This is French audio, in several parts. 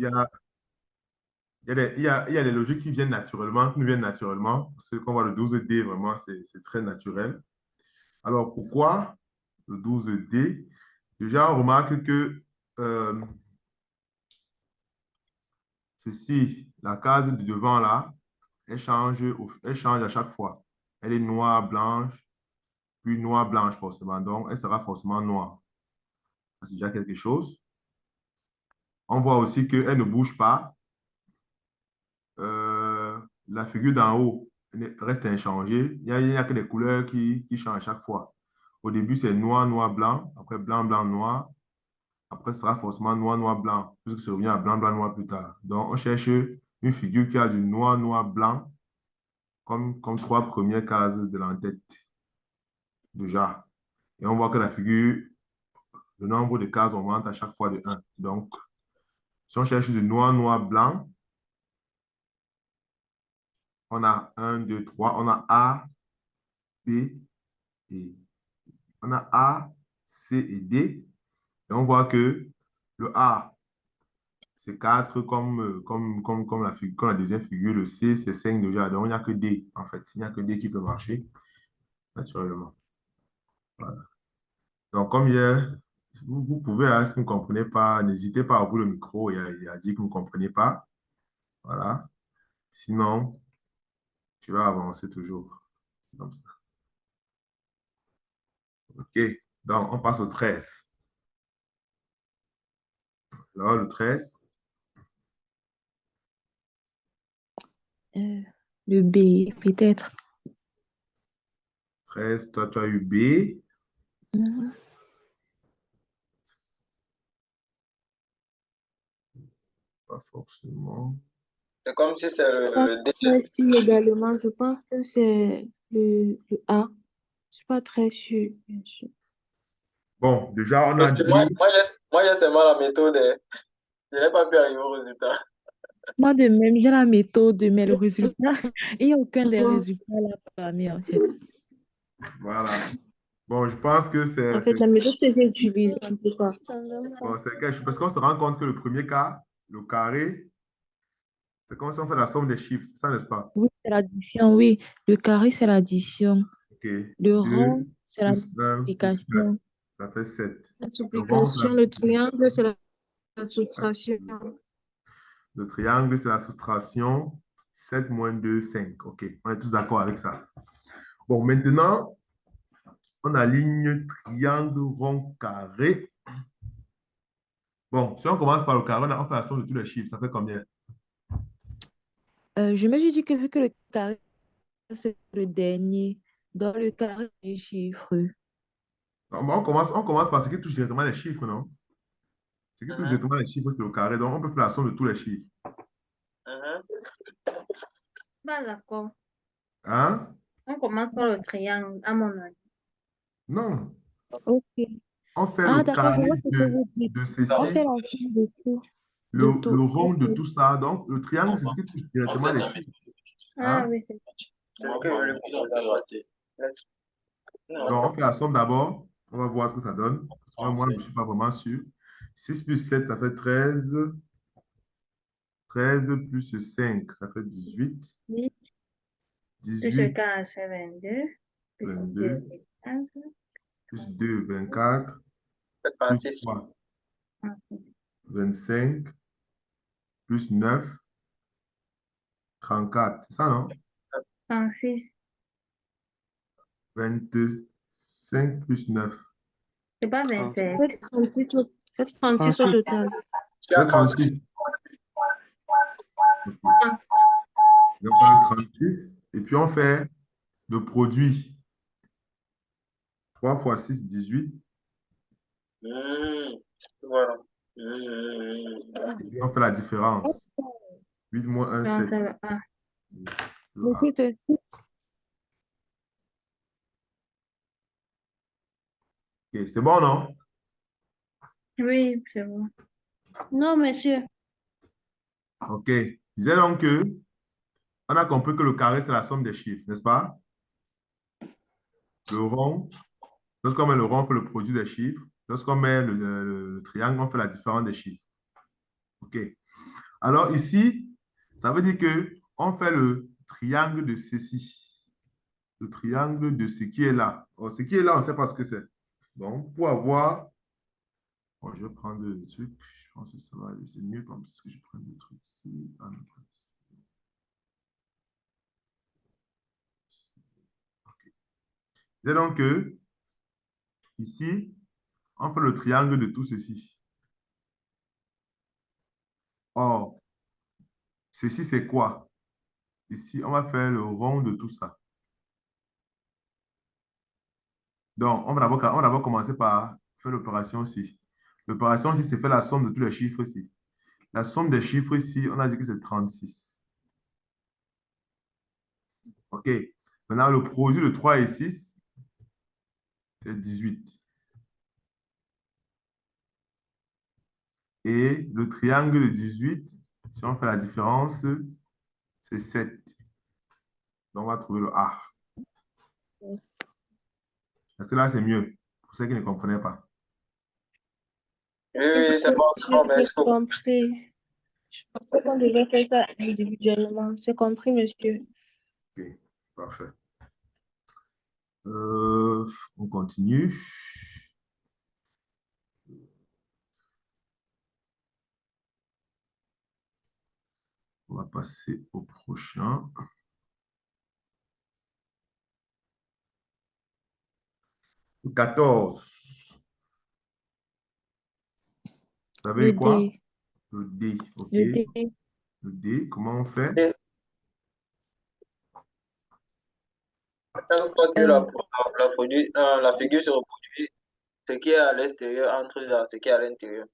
il y a, il y a des logiques qui viennent naturellement, qui nous viennent naturellement. Parce que quand on voit le 12D, vraiment, c'est très naturel. Alors, pourquoi le 12D? Déjà, on remarque que euh, ceci, la case de devant là, elle change à chaque fois. Elle est noire, blanche, puis noire, blanche forcément. Donc, elle sera forcément noire. Ça, c'est déjà quelque chose. On voit aussi qu'elle ne bouge pas. La figure d'en haut reste inchangée. Il n'y a que des couleurs qui changent à chaque fois. Au début, c'est noir, noir, blanc. Après, blanc, blanc, noir. Après, ce sera forcément noir, noir, blanc, puisque ça revient à blanc, blanc, noir plus tard. Donc, on cherche une figure qui a du noir, noir, blanc, comme trois premières cases de l'entête, déjà. Et on voit que la figure, le nombre de cases augmente à chaque fois de un. Donc, si on cherche du noir, noir, blanc, on a un, 2, 3. On a A, B et on a A, C et D. Et on voit que le A, c'est 4 comme la deuxième figure. Le C, c'est 5 déjà. Donc, il n'y a que D, en fait. Il n'y a que D qui peut marcher, naturellement. Voilà. Donc, comme hier, vous pouvez, hein, si vous ne comprenez pas, n'hésitez pas à ouvrir le micro et à dire que vous ne comprenez pas. Voilà. Sinon, tu vas avancer toujours. Comme ça. OK. Donc, on passe au 13. Alors, le 13. Euh, le B, peut-être. 13, toi, tu as eu B. Mhm. Pas forcément. C'est comme si c'est Pas le D. très sûr également. Je pense que c'est le A. Je suis pas très sûre, bien sûr. Bon, déjà, on a Parce que moi, dit, moi, j'ai seulement la méthode. Je n'ai pas pu arriver au résultat. Moi, de même, j'ai la méthode, mais le résultat, il n'y a aucun des résultats là parmi, en fait. voilà. Bon, je pense que En fait, la méthode que j'ai utilisée, en tout cas. bon, parce qu'on se rend compte que le premier cas, le carré, c'est comme si on fait la somme des chiffres, c'est ça, n'est-ce pas? Oui, c'est l'addition, oui. Le carré, c'est l'addition. OK. Le 2 rond, c'est la plus 1 plus 4, multiplication. ça fait 7. La Le rond, c'est multiplication, le triangle, c'est la soustraction. le triangle, c'est la soustraction. 7 moins 2, 5. OK, on est tous d'accord avec ça. Bon, maintenant, on aligne triangle, rond, carré. Bon, si on commence par le carré, on fait la somme de tous les chiffres. Ça fait combien? Je me suis dit que vu que le carré, c'est le dernier, dans le carré, les chiffres. On commence par ce qui touche directement les chiffres, non? Ce qui touche Mhm, directement les chiffres, c'est le carré. Donc, on peut faire la somme de tous les chiffres. mhm. Bah, d'accord. Hein? On commence par le triangle, à mon avis. Non. Ok. On fait le Ah, d'accord, je carré vois ce que vous dites. de On ceci, fait la somme de tout. De le tout. rond Ok. de tout ça. Donc, le triangle, c'est ce qui touche directement les chiffres. Ah Hein? oui, c'est Ok, Donc, on fait la somme d'abord. On va voir ce que ça donne. Parce que moi, je ne suis pas vraiment sûr. 6 plus 7, ça fait 13. 13 plus 5, ça fait 18. 8, plus 18, 4, c'est 22, plus 2, 22. c'est 15. Plus 2, 24. Plus 36. 3, 25. Plus 9, 34. C'est ça, non? 36, 25 plus 9. c'est pas 36. 27. Faites 36 au, faites 36 au total. C'est à Le 36. 36. OK. Donc, on a 36. Et puis, on fait le produit. 3 fois 6, 18. Voilà. Et puis, on fait la différence. 8 moins 1, Non, 7. c'est ah, Le Le A. but est OK. C'est bon, non? oui, c'est bon. Non, monsieur. OK. Je disais donc que on a compris que le carré, c'est la somme des chiffres, n'est-ce pas? Le rond, lorsqu'on met le rond, on fait le produit des chiffres. Lorsqu'on met le triangle, on fait la différence des chiffres. OK. Alors ici, ça veut dire que on fait le triangle de ceci. Le triangle de ce qui est là. Or, ce qui est là, on ne sait pas ce que c'est. Donc, pour avoir... Bon, je vais prendre le truc. Je pense que ça va aller. C'est mieux comme si je prends le truc ici. Ah, non. C'est donc que ici, on fait le triangle de tout ceci. Or, ceci, c'est quoi? Ici, on va faire le rond de tout ça. Donc, on va d'abord commencer par faire l'opération ici. L'opération ici, c'est faire la somme de tous les chiffres ici. La somme des chiffres ici, on a dit que c'est 36. OK. Maintenant, le produit de 3 et 6, c'est 18. Et le triangle de 18, si on fait la différence, c'est 7. Donc, on va trouver le A. Est-ce que là, c'est mieux pour ceux qui ne comprenaient pas? Oui, oui, c'est bon, c'est bon, J'ai merci beaucoup. compris. Je pensais qu'on devait faire ça individuellement. C'est compris, monsieur. OK, parfait. On continue. On va passer au prochain. Le 14. Vous Le savez quoi? D. Le D. OK. Le D. Le D, comment on fait? Et chaque fois que Euh, la figure se reproduit, ce qui est à l'extérieur entre dans ce qui est à l'intérieur.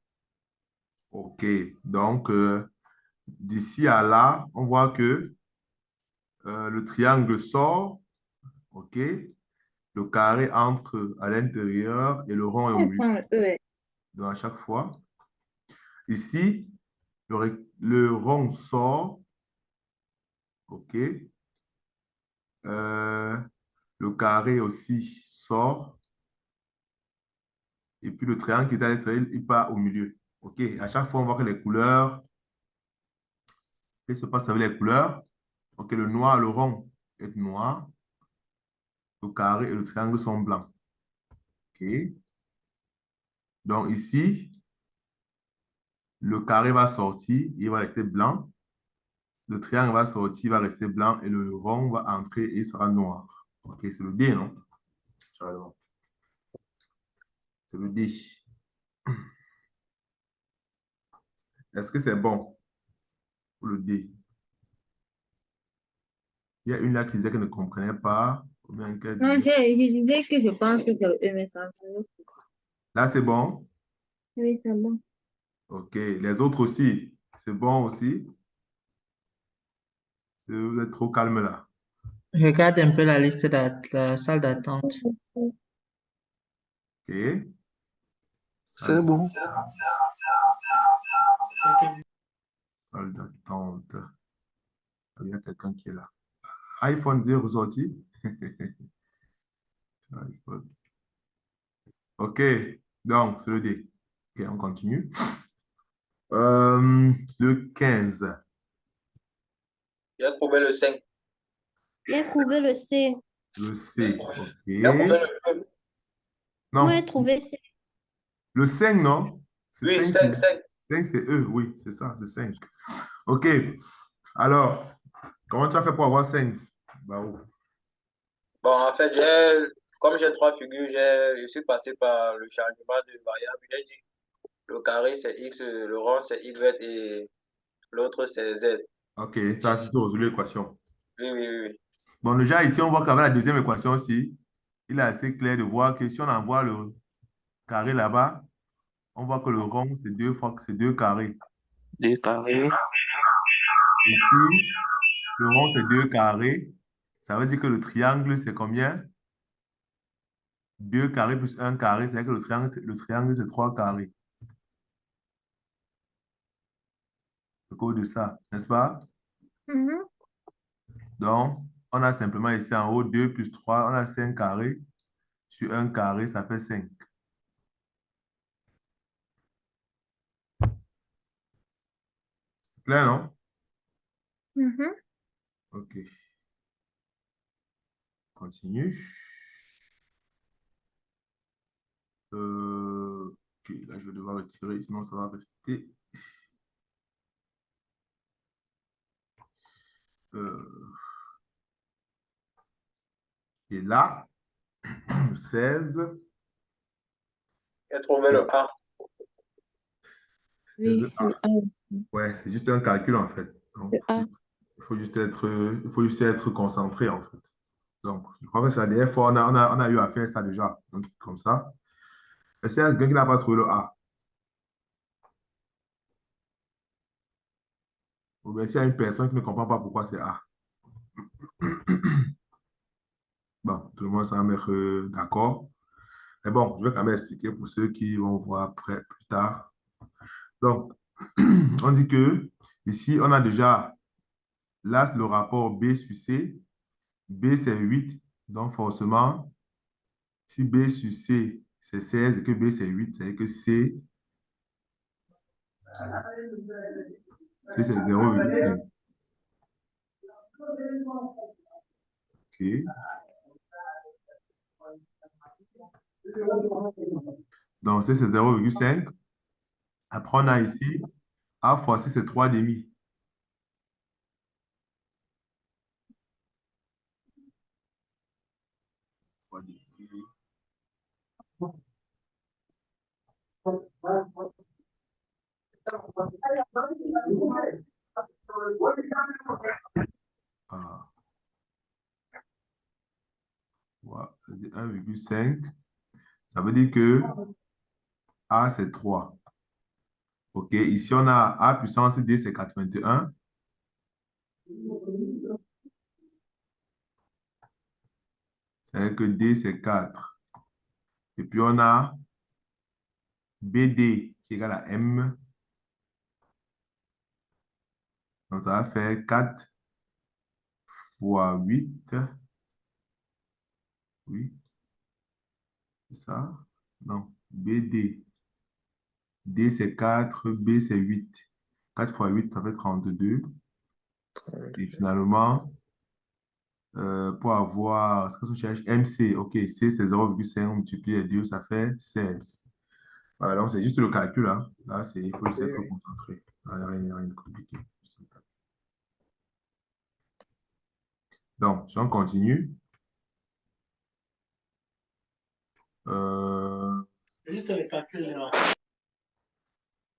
OK. Donc, d'ici à là, on voit que le triangle sort. OK. Le carré entre à l'intérieur et le rond est au On milieu. prend le E. Donc, à chaque fois. Ici, le rond sort. OK. Euh, le carré aussi sort. Et puis le triangle qui est à l'extérieur, il part au milieu. OK. À chaque fois, on voit que les couleurs, qu'est-ce qui se passe avec les couleurs? OK. Le noir, le rond est noir. Le carré et le triangle sont blancs. OK. Donc ici, le carré va sortir, il va rester blanc. Le triangle va sortir, il va rester blanc. Et le rond va entrer et il sera noir. OK. C'est le D, non? C'est le D. Est-ce que c'est bon pour le D? Il y a une là qui disait qu'elle ne comprenait pas. Ou bien qu'elle Non, disait... je disais que je pense que c'est le E, mais ça me Là, c'est bon. Oui, c'est bon. OK. Les autres aussi. C'est bon aussi. Vous êtes trop calme là. Regarde un peu la liste de la salle d'attente. OK. C'est Salle bon. salle d'attente. Il y a quelqu'un qui est là. iPhone 10 ressorti. iPhone. OK. Donc, c'est le D. OK, on continue. Le 15. J'ai trouvé le 5. J'ai trouvé le C. Le C. J'ai trouvé OK. le E. Moi, j'ai Non, trouvé C. le 5, non? C'est Oui, 5. 5, 5. 5, c'est E. Oui, c'est ça, c'est 5. OK. Alors, comment tu as fait pour avoir 5? Bah, oh. Bon, en fait, comme j'ai trois figures, je suis passé par le changement de variable. J'ai dit le carré c'est X, le rond c'est Y et l'autre c'est Z. OK, tu as surtout résolu l'équation. Oui, oui, oui, oui. Bon, déjà, ici, on voit qu'avec la deuxième équation aussi, il est assez clair de voir que si on envoie le carré là-bas, on voit que le rond, c'est deux fois, c'est deux carrés. 2 carrés. Ici, le rond, c'est deux carrés. Ça veut dire que le triangle, c'est combien? Deux carrés plus un carré, c'est-à-dire que le triangle, c'est trois carrés. C'est cause de ça, n'est-ce pas? Mhm. Donc, on a simplement ici en haut 2 plus 3, on a 5 carrés. Sur un carré, ça fait 5. Clair, non? Mhm. OK. Continue. OK, là, je vais devoir retirer, sinon ça va rester. Et là, 16. J'ai trouvé le A. Oui, 16 le A. A. Ouais, c'est juste un calcul en fait. Donc, Le A. il faut juste être concentré en fait. Donc, je crois que c'est la dernière fois, on a eu à faire ça déjà, un truc comme ça. Est-ce qu'il y a quelqu'un qui n'a pas trouvé le A? Ou bien s'il y a une personne qui ne comprend pas pourquoi c'est A. Bon, tout le monde semble être d'accord. Mais bon, je vais quand même expliquer pour ceux qui vont voir après, plus tard. Donc, on dit que ici, on a déjà, là, c'est le rapport B sur C. B, c'est 8. Donc, forcément, si B sur C, c'est 16 et que B, c'est 8, c'est-à-dire que C, c'est 0,5. OK. Donc, C, c'est 0,5. Après, on a ici A fois C, c'est 3,5. Ah, voilà, ça dit 1,5. Ça veut dire que A, c'est 3. OK. Ici, on a A puissance D, c'est 81. C'est-à-dire que D, c'est 4. Et puis, on a BD qui est égal à M. Donc, ça va faire 4 fois 8. Oui, c'est ça. Non, BD. D, c'est 4. B, c'est 8. 4 fois 8, ça fait 32. Et finalement, pour avoir ce que je cherche, MC, OK, C, c'est 0,5. On multiplie les deux, ça fait 16. Voilà, donc c'est juste le calcul, hein. Là, il faut juste être concentré. Il n'y a rien de compliqué. Donc, si on continue, euh, Juste les calculs là.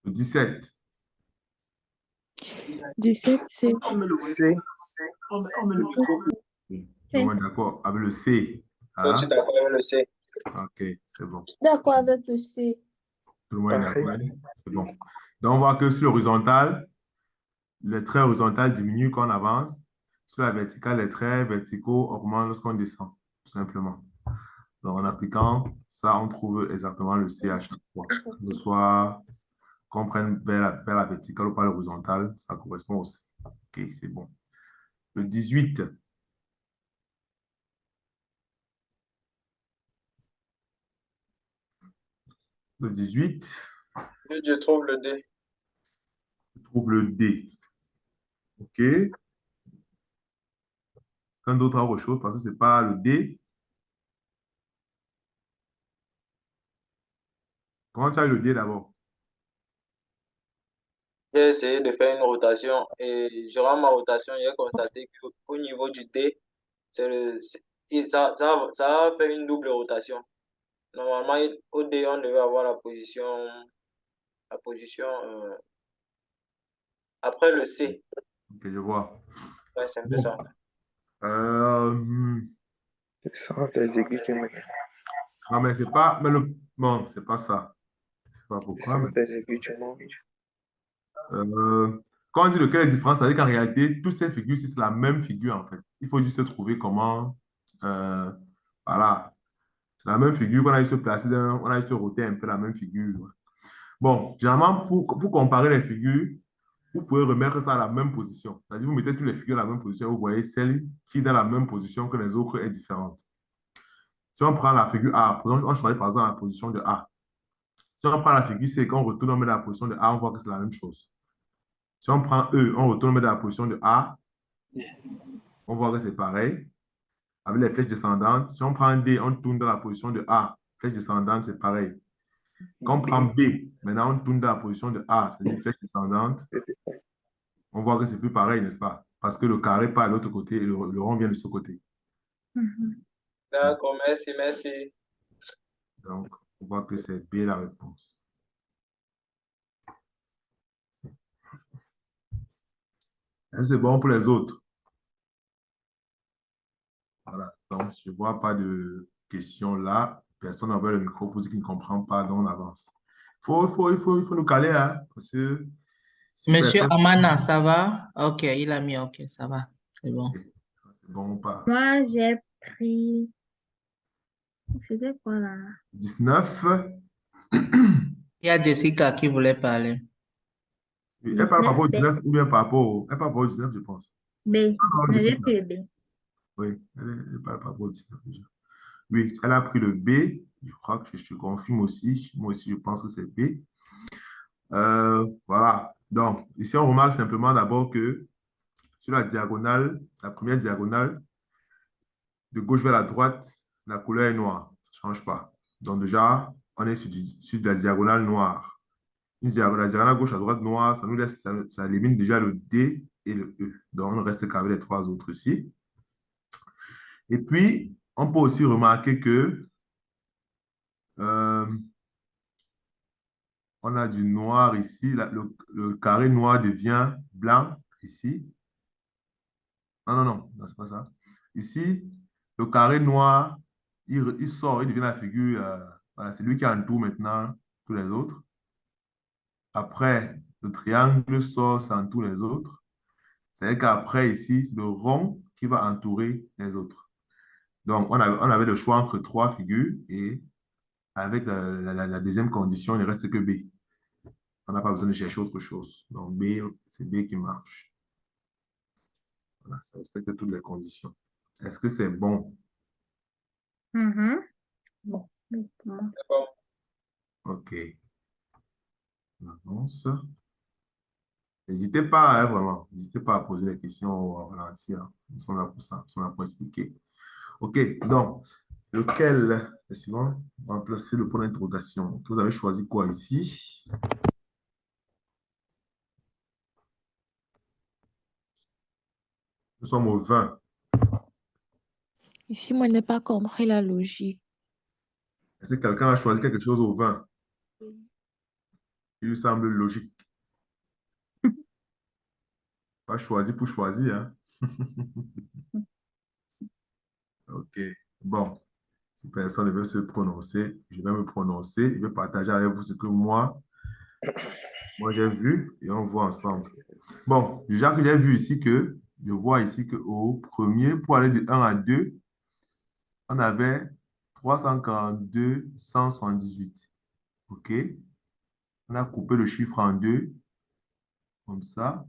le 17. 17, c'est C. On met le C. Oui, tout le monde est d'accord avec le C. Je suis Hein? d'accord avec le C. OK, c'est bon. D'accord avec le C. Tout le monde est Pareil. d'accord. C'est bon. Donc, on voit que sur l'horizontale, les traits horizontaux diminuent quand on avance. Sur la verticale, les traits verticaux augmentent lorsqu'on descend, tout simplement. Donc, en appliquant ça, on trouve exactement le C à chaque fois. Que ce soit qu'on prenne vers la verticale ou pas l'horizontale, ça correspond au C. OK, c'est bon. Le 18. Le 18, Je trouve le D. je trouve le D. OK. Quand d'autres a autre chose, parce que ce n'est pas le D. Comment tu as eu le D d'abord? J'ai essayé de faire une rotation et durant ma rotation, j'ai constaté qu'au niveau du D, ça a fait une double rotation. Normalement, au D, on devait avoir la position après le C. OK, je vois. Ouais, c'est un peu Bon. ça. Le centre des aiguilles du métal. Non, mais c'est pas. Mais bon, c'est pas ça. Je sais pas Le pourquoi. centre des aiguilles du monde. Quand on dit lequel est différent, ça veut dire qu'en réalité, toutes ces figures, c'est la même figure, en fait. Il faut juste trouver comment. Voilà. C'est la même figure qu'on a juste placé on a juste roté un peu la même figure. Bon, généralement, pour comparer les figures, vous pouvez remettre ça à la même position. C'est-à-dire, vous mettez toutes les figures à la même position, vous voyez celle qui est dans la même position que les autres est différente. Si on prend la figure A, on choisit par exemple la position de A. Si on prend la figure C et qu'on retourne, on met la position de A, on voit que c'est la même chose. Si on prend E, on retourne dans la position de A, on voit que c'est pareil. Avec les flèches descendantes, si on prend D, on tourne dans la position de A. Flèche descendante, c'est pareil. Quand on prend B, maintenant on tourne dans la position de A, c'est-à-dire flèche descendante, on voit que c'est plus pareil, n'est-ce pas? Parce que le carré part de l'autre côté et le rond vient de ce côté. Mhm. D'accord, merci, merci. Donc, on voit que c'est B la réponse. Et c'est bon pour les autres. Voilà. Donc, je ne vois pas de questions là. Personne n'a le micro pour dire qu'il ne comprend pas, donc on avance. Il faut nous caler, hein, parce que si Monsieur personne... Amana, ça va? Ok, il a mis OK, ça va. C'est bon. C'est bon ou pas? Moi, j'ai pris. C'était quoi là? 19. Il y a Jessica qui voulait parler. Oui, elle parle par 19, rapport au c'est 19 ou bien par rapport au... Elle parle par rapport au 19, je pense. B. Non, Mais j'ai Jessica. pris le B. Oui, elle parle par rapport au 19 déjà. Oui, elle a pris le B. Je crois que je te confirme aussi. Moi aussi, je pense que c'est B. Voilà. Donc, ici, on remarque simplement d'abord que sur la diagonale, la première diagonale, de gauche vers la droite, la couleur est noire. Ça ne change pas. Donc, déjà, on est sur de la diagonale noire. La diagonale gauche à droite noire, ça nous laisse, ça élimine déjà le D et le E. Donc, on ne reste qu'avec les trois autres ici. Et puis, on peut aussi remarquer que euh, on a du noir ici. Le carré noir devient blanc ici. Non, c'est pas ça. Ici, le carré noir, il sort, il devient la figure. Voilà, c'est lui qui entoure maintenant tous les autres. Après, le triangle sort, ça entoure les autres. C'est qu'après, ici, c'est le rond qui va entourer les autres. Donc, on avait le choix entre trois figures et avec la deuxième condition, il ne reste que B. On n'a pas besoin de chercher autre chose. Donc, B, c'est B qui marche. Voilà, ça respecte toutes les conditions. Est-ce que c'est bon? Mhm. Bon. Bon. D'accord. OK. On avance. N'hésitez pas, hein, vraiment. N'hésitez pas à poser des questions au ralenti, hein. Ils sont là pour ça. Ils sont là pour expliquer. OK. Donc, lequel, effectivement, on va placer le point d'interrogation. Vous avez choisi quoi ici? Nous sommes au 20. Ici, moi, je n'ai pas compris la logique. Est-ce que quelqu'un a choisi quelque chose au 20? Il lui semble logique. Pas choisi pour choisir, hein. OK. Bon, si personne ne veut se prononcer, je vais me prononcer. Je vais partager avec vous ce que moi j'ai vu et on voit ensemble. Bon, déjà que j'ai vu ici que, je vois ici qu'au premier, pour aller de 1 à 2, on avait 342, 178. OK? On a coupé le chiffre en deux, comme ça.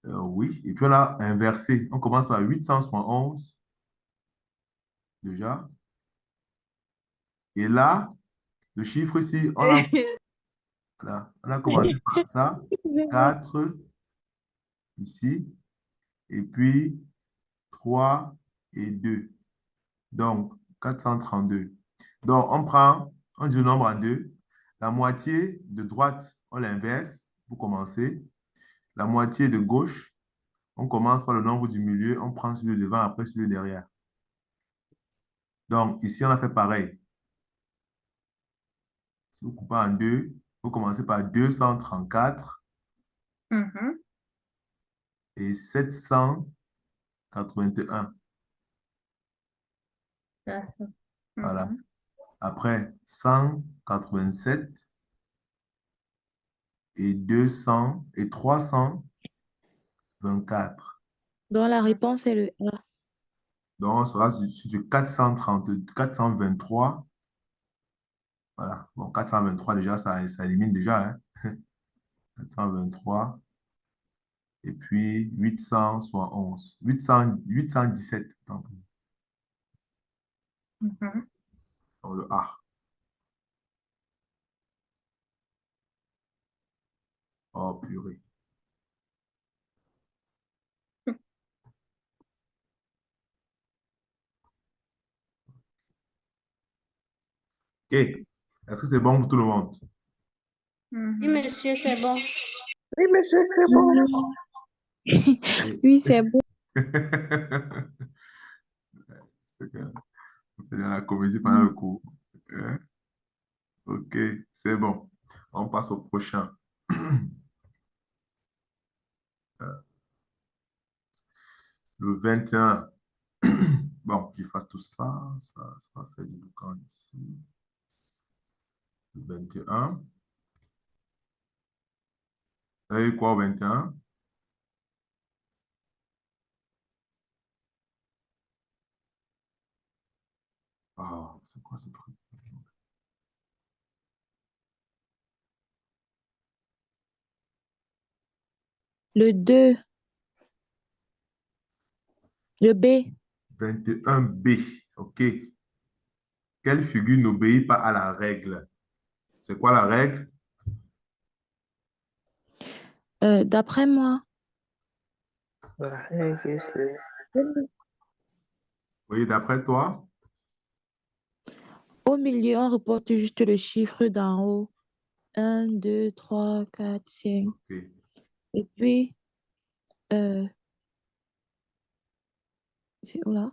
Oui. Et puis on a inversé. On commence par 871, déjà. Et là, le chiffre ici, on a commencé par ça. 4 ici. Et puis 3 et 2. Donc, 432. Donc, on dit le nombre en deux. La moitié de droite, on l'inverse pour commencer. La moitié de gauche, on commence par le nombre du milieu, on prend celui de devant, après celui de derrière. Donc, ici, on a fait pareil. Si vous coupez en deux, vous commencez par 234 Mhm. et 781. D'accord. Voilà. Mhm. Après, 187 et 200 et 324. Donc, la réponse est le A. Donc, on sera sur du 423. Voilà. Bon, 423 déjà, ça élimine déjà, hein. 423. Et puis 871. 817. Donc, Mhm. dans le A. Oh, purée. Est-ce que c'est bon pour tout le monde? Oui, monsieur, c'est bon. Oui, monsieur, c'est bon. Oui, c'est bon. C'est que on fait de la comédie pendant le cours. Hein? OK, c'est bon. On passe au prochain. Le 21. Bon, j'efface tout ça. Ça va faire du boucan ici. Le 21. Vous avez eu quoi au 21? Ah, c'est quoi ce truc? Le 2, le B. 21B. OK. Quelle figure n'obéit pas à la règle? C'est quoi la règle? D'après moi, La règle, c'est Oui, d'après toi? au milieu, on reporte juste le chiffre d'en haut. 1, 2, 3, 4, 5. OK. Et puis, euh, c'est où là?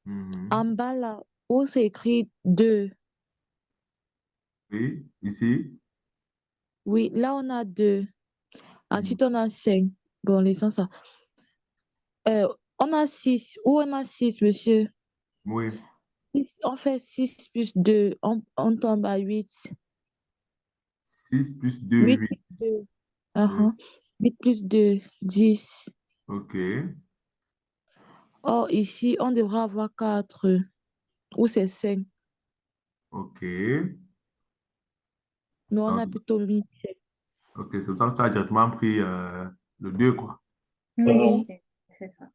Mhm. En bas là, où c'est écrit 2. Oui, ici. Oui, là on a 2. Mhm. Ensuite, on a 5. Bon, laissons ça. On a 6. Où on a 6, monsieur? Oui. On fait 6 plus 2. On tombe à 8. 6 plus 2, 8 8. plus 2. Oui. 8 plus 2, 10. OK. Or, ici, on devrait avoir 4. Ou c'est 5. OK. Mais on a Donc, plutôt mis 5. OK, c'est pour ça que tu as directement pris le 2 quoi. Oui, c'est ça.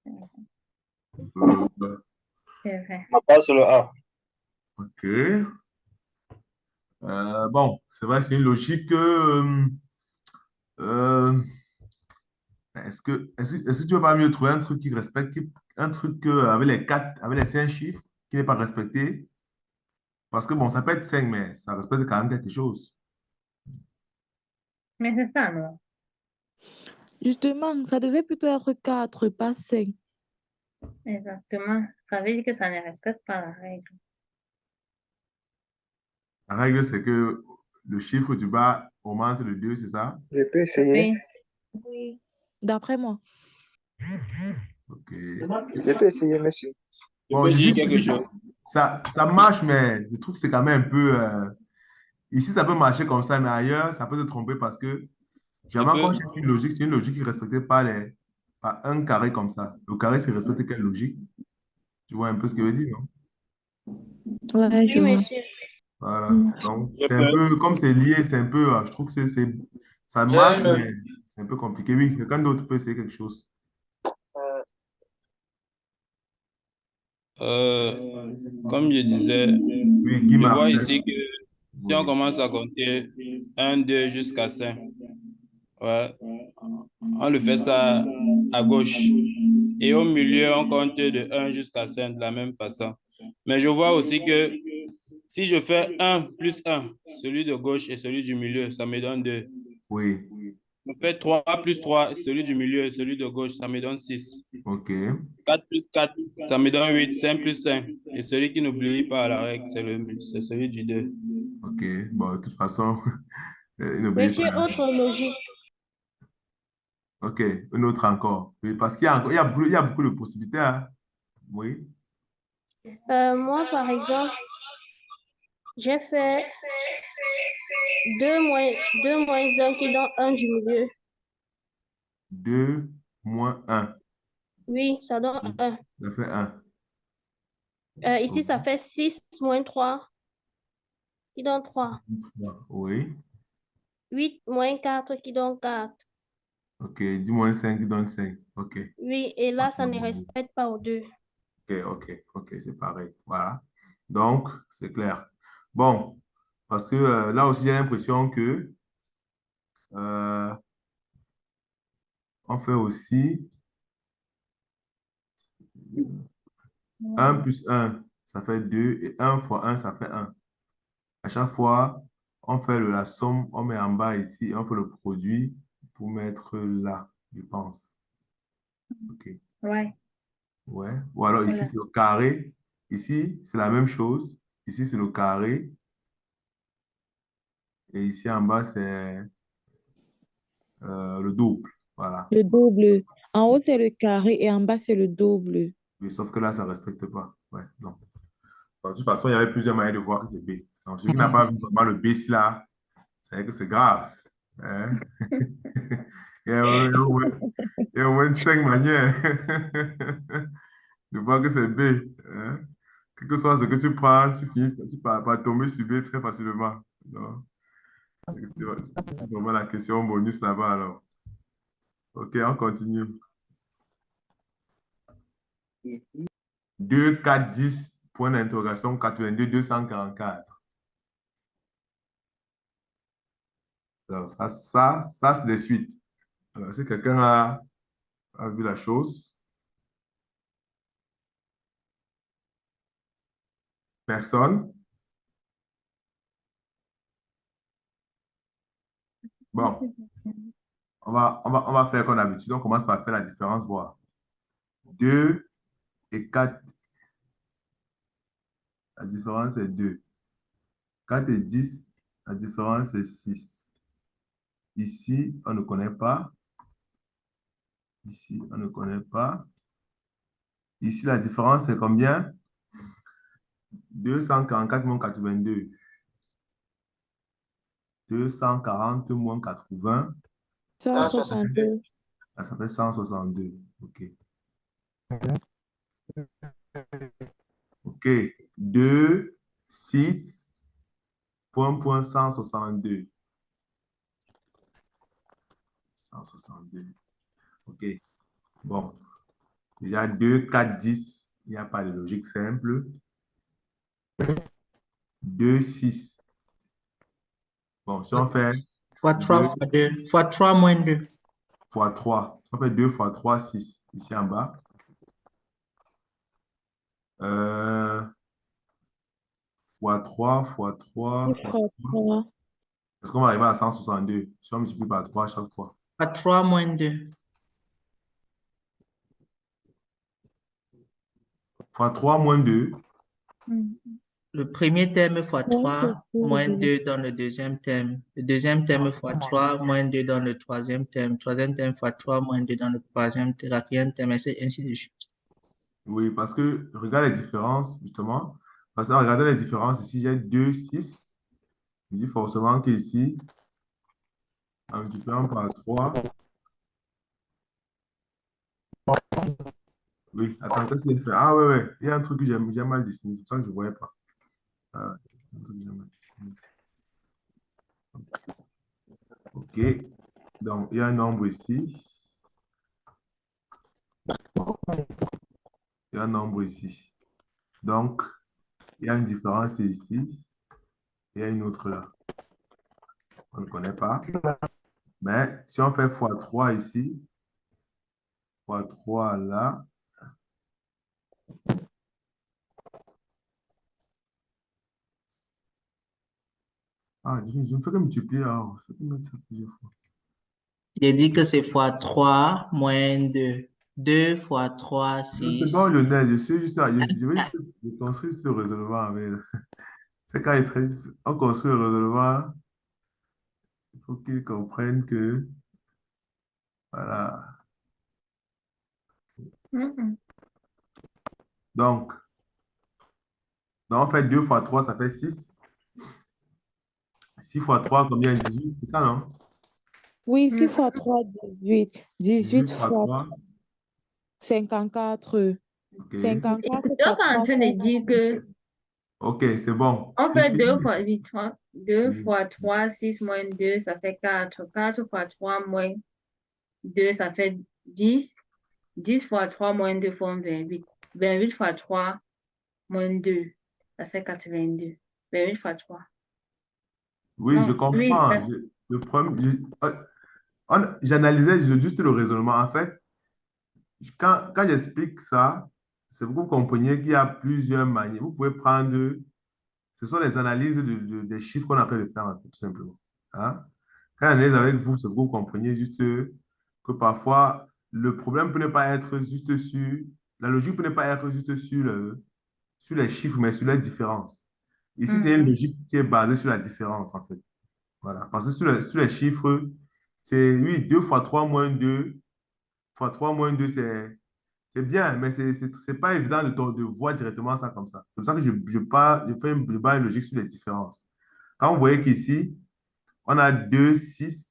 Euh, C'est vrai. On passe le A. OK. Bon, c'est vrai, c'est une logique. Euh, est-ce que tu ne veux pas mieux trouver un truc qui respecte, un truc avec les 4, avec les 5 chiffres qui n'est pas respecté? Parce que bon, ça peut être 5 mais ça respecte quand même quelque chose. Mais c'est ça, non? Justement, ça devait plutôt être 4, pas 5. Exactement. Ça veut dire que ça ne respecte pas la règle. La règle, c'est que le chiffre du bas augmente de 2, c'est ça? Je peux essayer. Oui. Oui. D'après moi. OK. Je peux essayer, monsieur. Je Bon, peux je dire dis, quelque chose. ça marche, mais le truc, c'est quand même un peu. Ici, ça peut marcher comme ça, mais ailleurs, ça peut te tromper parce que Je jamais quand peux. je cherche une logique, c'est une logique qui ne respecte pas pas un carré comme ça. Le carré, c'est respecter quelle logique? Tu vois un peu ce que je veux dire, non? Ouais, je Oui, vois. monsieur. Voilà. Donc, Je c'est un peux. peu, comme c'est lié, c'est un peu, je trouve que ça J'ai marche, une. mais c'est un peu compliqué. Oui, quelqu'un d'autre peut essayer quelque chose. euh, Euh, Comme je disais, Oui, Guy je vois Marcel. ici que si on Oui. commence à compter 1, 2 jusqu'à 5, ouais, on le fait ça à gauche. Et au milieu, on compte de 1 jusqu'à 5 de la même façon. Mais je vois aussi que si je fais 1 plus 1, celui de gauche et celui du milieu, ça me donne 2. Oui. Je fais 3 plus 3, celui du milieu et celui de gauche, ça me donne 6. OK. 4 plus 4, ça me donne 8. 5 plus 5. Et celui qui n'oublie pas la règle, c'est celui du 2. OK. Bon, de toute façon, n'oubliez pas. Monsieur, autre logique. OK. Une autre encore. Oui, parce il y a beaucoup de possibilités, hein. Oui. Moi, par exemple, j'ai fait 2 moins 1 qui donne un du milieu. 2 moins 1. Oui, ça donne 1. Ça fait 1. Ici, ça fait 6 moins 3 qui donne 3. Oui. 8 moins 4 qui donne 4. OK. 10 moins 5 donne 5. OK. Oui, et là, OK, ça ne respecte pas aux 2. OK, c'est pareil. Voilà. Donc, c'est clair. Bon, parce que là aussi, j'ai l'impression que euh, on fait aussi 1 plus 1, ça fait 2 et 1 fois 1, ça fait 1. À chaque fois, on fait la somme, on met en bas ici, et on fait le produit pour mettre là, je pense. OK. Ouais. Ouais. Ou alors ici, Voilà. c'est le carré. Ici, c'est la même chose. Ici, c'est le carré. Et ici, en bas, c'est le double. Voilà. Le double. En haut, c'est le carré et en bas, c'est le double. Oui, sauf que là, ça ne respecte pas. Ouais, non. De toute façon, il y avait plusieurs moyens de voir que c'est B. Donc, celui qui n'a pas vu vraiment le B ici, là, c'est que c'est grave. Hein? Il y a au moins 5 manières de voir que c'est B. Hein? Quel que soit ce que tu prends, tu finis par tomber sur B très facilement. Donc, c'est vraiment la question bonus là-bas, alors. OK, on continue. 2, 4, 10, point d'interrogation, 82, 244. Alors, ça c'est des suites. Alors, si quelqu'un a vu la chose, personne. Bon, on va faire comme d'habitude. On commence par faire la différence, voir. 2 et 4. La différence est 2. 4 et 10, la différence est 6. Ici, on ne connaît pas. Ici, on ne connaît pas. Ici, la différence est combien? 244 moins 82. 240 moins 80. 162. Ça fait 162. OK. OK. 2, 6, point 162. 162. OK. Bon. Déjà 2, 4, 10. Il n'y a pas de logique simple. 2, 6. Bon, si on fait Fois 3 2 fois 2. Fois 3 moins 2. fois 3, si on fait 2 fois 3, 6. Ici en bas. Fois 3, fois 3, 6 fois fois 3. 3. Est-ce qu'on va arriver à 162 si on multiplie par 3 à chaque fois? Fois 3 moins 2. Fois 3 moins 2. Le premier terme fois Ouais, 3 c'est moins double. 2 dans le deuxième terme. Le deuxième terme fois 3 moins 2 dans le troisième terme. Troisième terme fois 3 moins 2 dans le quatrième terme, et ainsi de suite. Oui, parce que regarde les différences, justement. Parce que regardez les différences, ici, j'ai 2, 6. Je dis forcément qu'ici, en multipliant par 3. Oui, attends, qu'est-ce qu'il fait? Ah, ouais, ouais. Il y a un truc que j'ai mal dessiné. C'est pour ça que je ne voyais pas. Ah, un truc que j'ai mal dessiné ici. OK. Donc, il y a un nombre ici. Il y a un nombre ici. Donc, il y a une différence ici. Il y a une autre là. On ne connaît pas. Mais si on fait fois 3 ici, fois 3 là, ah, je ne fais que multiplier là. Je fais que mettre ça plusieurs fois. J'ai dit que c'est fois 3 moins 2. 2 fois 3, C'est 6. bon, Lionel, je suis juste je vais juste construire ce raisonnement avec. C'est quand on construit le raisonnement, il faut qu'ils comprennent que, voilà. Donc, on fait 2 fois 3 ça fait 6. 6 fois 3 combien? 18, c'est ça, non? Oui, 6 fois 3, 18. 18 18 fois fois 3, 54. OK. 54 Tu fois es en 3, train de dire que OK, c'est bon. on C'est fait 2 fini. fois 8, 2 Oui. fois 3, 6 moins 2, ça fait 4. 4 fois 3 moins 2, ça fait 10. 10 fois 3 moins 2 font 28. 28 fois 3 moins 2, ça fait 82. 28 fois 3. Oui, je Non, oui, comprends. Le problème, j'analysais juste le raisonnement. En fait, quand j'explique ça, c'est pour que vous compreniez qu'il y a plusieurs manières. Vous pouvez prendre Ce sont les analyses des chiffres qu'on a fait de faire, en fait, tout simplement. Hein? Quand on analyse avec vous, c'est pour que vous compreniez juste que parfois, le problème peut ne pas être juste sur, la logique peut ne pas être juste sur les chiffres, mais sur les différences. Ici, c'est une logique qui est basée sur la différence, en fait. Voilà. Parce que sur les chiffres, c'est, oui, 2 fois 3 moins 2 fois 3 moins 2 c'est bien, mais c'est pas évident de voir directement ça comme ça. C'est pour ça que je bats une logique sur les différences. Quand vous voyez qu'ici, on a 2, 6,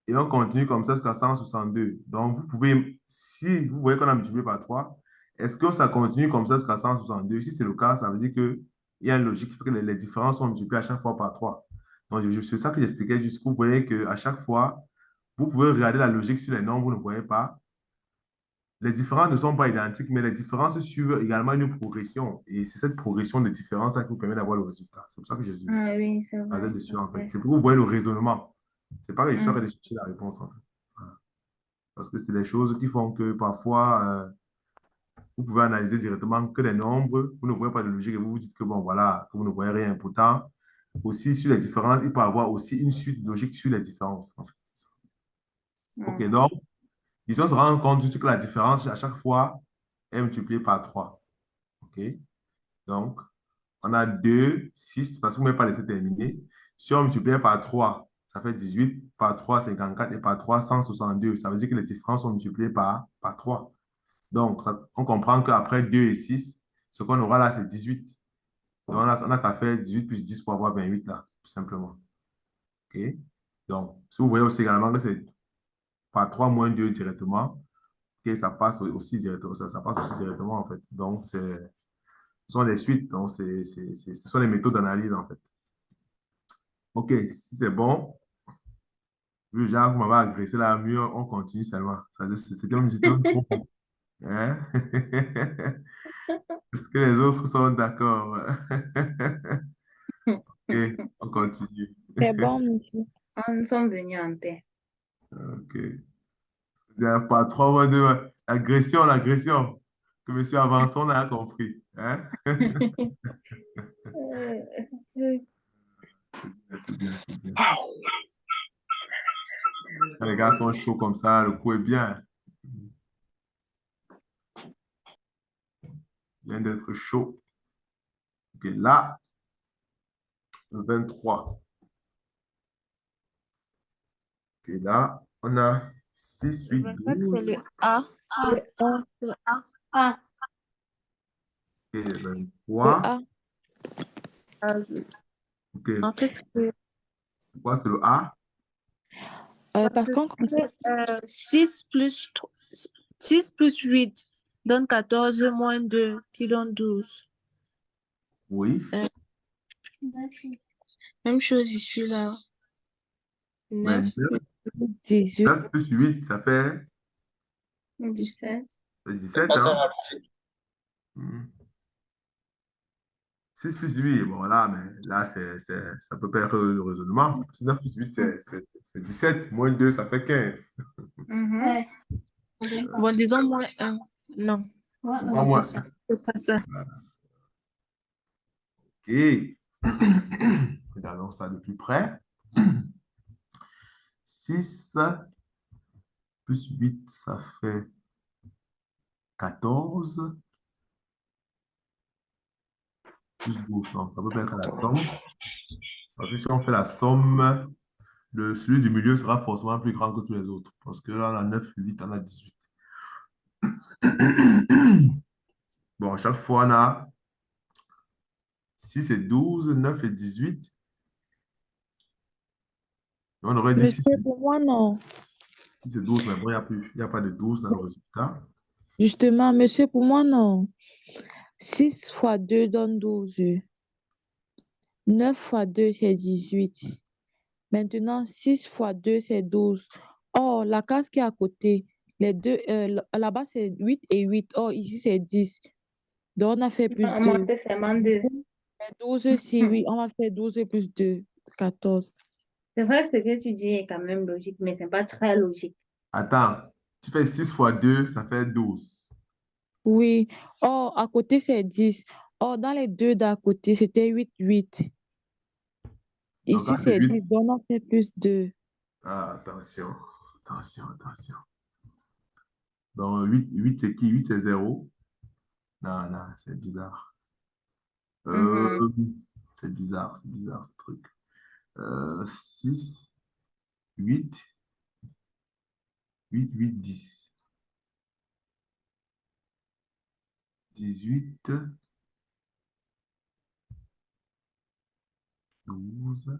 et on continue comme ça jusqu'à 162. Donc, vous pouvez, si vous voyez qu'on a multiplié par 3, est-ce que ça continue comme ça jusqu'à 162? Si c'est le cas, ça veut dire qu'il y a une logique qui fait que les différences sont multipliées à chaque fois par 3. Donc, c'est ça que j'expliquais jusqu'où vous voyez qu'à chaque fois, vous pouvez regarder la logique sur les nombres, vous ne voyez pas. Les différences ne sont pas identiques, mais les différences suivent également une progression. Et c'est cette progression de différences qui vous permet d'avoir le résultat. C'est pour ça que je suis Ah oui, c'est basé vrai. dessus, en fait. Ouais. C'est pour que vous voyez le raisonnement. C'est pas que je suis en train Mm. de chercher la réponse, en fait. Voilà. Parce que c'est des choses qui font que parfois, vous pouvez analyser directement que les nombres, vous ne voyez pas de logique et vous vous dites que bon, voilà, que vous ne voyez rien. Pourtant, aussi sur les différences, il peut y avoir aussi une suite logique sur les différences, en fait. C'est ça. OK, Mm. donc, disons, on se rend compte juste que la différence à chaque fois est multipliée par 3. OK, donc, on a 2, 6, parce que vous ne m'avez pas laissé terminer. Si on multiplie par 3, ça fait 18, par 3, 54, et par 3, 162. Ça veut dire que les différences sont multipliées par 3. Donc, on comprend qu'après 2 et 6, ce qu'on aura là, c'est 18. Donc, on a qu'à faire 18 plus 10 pour avoir 28 là, tout simplement. OK? Donc, si vous voyez aussi également que c'est par 3 moins 2 directement, OK, ça passe aussi directement, ça passe aussi directement, en fait. Donc, ce sont des suites. Donc, ce sont les méthodes d'analyse, en fait. OK, si c'est bon, vu genre, vous m'avez agressé là, mieux, on continue seulement. C'était même trop bon. Hein? Est-ce que les autres sont d'accord? OK, on continue. C'est bon, monsieur. Ah, nous sommes venus en paix. OK. Par 3 moins 2, l'agression. Que monsieur Avançon on a compris. Hein? C'est bien, c'est bien. Quand les gars sont chauds comme ça, le coup est bien. Il vient d'être chaud. OK, là, 23. OK, là, on a 6, 8, 12. C'est le A. Le A. Le A. Ah, OK, Le 23. A. OK, En fait, pourquoi c'est le A? Parce qu'on 6 plus 8 donne 14 moins 2 qui donne 12. Oui. Même chose ici, là. 9 9, 18. 9 plus 8, ça fait 17. 17, hein? 6 plus 8, bon là, mais là, ça peut perdre le raisonnement. 9 plus 8, c'est 17. Moins 2, ça fait 15. Mhm. Bon, disons moins 1. Non, Pas c'est moins. pas ça. C'est pas ça. OK. Regardons ça de plus près. 6 plus 8, ça fait 14. Plus 12, non, ça peut pas être la somme. Parce que si on fait la somme, celui du milieu sera forcément plus grand que tous les autres. Parce que là, on a 9, 8, on a 18. Bon, à chaque fois, on a 6 et 12, 9 et 18. On aurait dit 6 Monsieur, pour moi, non. et 12, mais bon, il n'y a pas de 12 dans le résultat. Justement, monsieur, pour moi, non. 6 fois 2 donne 12. 9 fois 2, c'est 18. Maintenant, 6 fois 2, c'est 12. Oh, la case qui est à côté, les deux, là-bas, c'est 8 et 8. Oh, ici, c'est 10. Donc, on a fait plus On 2. montait seulement 2. 12, si oui, on va faire 12 plus 2, 14. C'est vrai que ce que tu dis est quand même logique, mais c'est pas très logique. Attends, tu fais 6 fois 2, ça fait 12. Oui. Oh, à côté, c'est 10. Oh, dans les deux d'à côté, c'était 8, 8. Donc, Ici, quand c'est c'est 10, 8, donc on fait plus 2. attention, attention, attention. Donc, 8 c'est qui? 8, c'est 0. Non, non, c'est bizarre. Mhm. C'est bizarre ce truc. 6, 8, 8, 8, 10. 18, 12,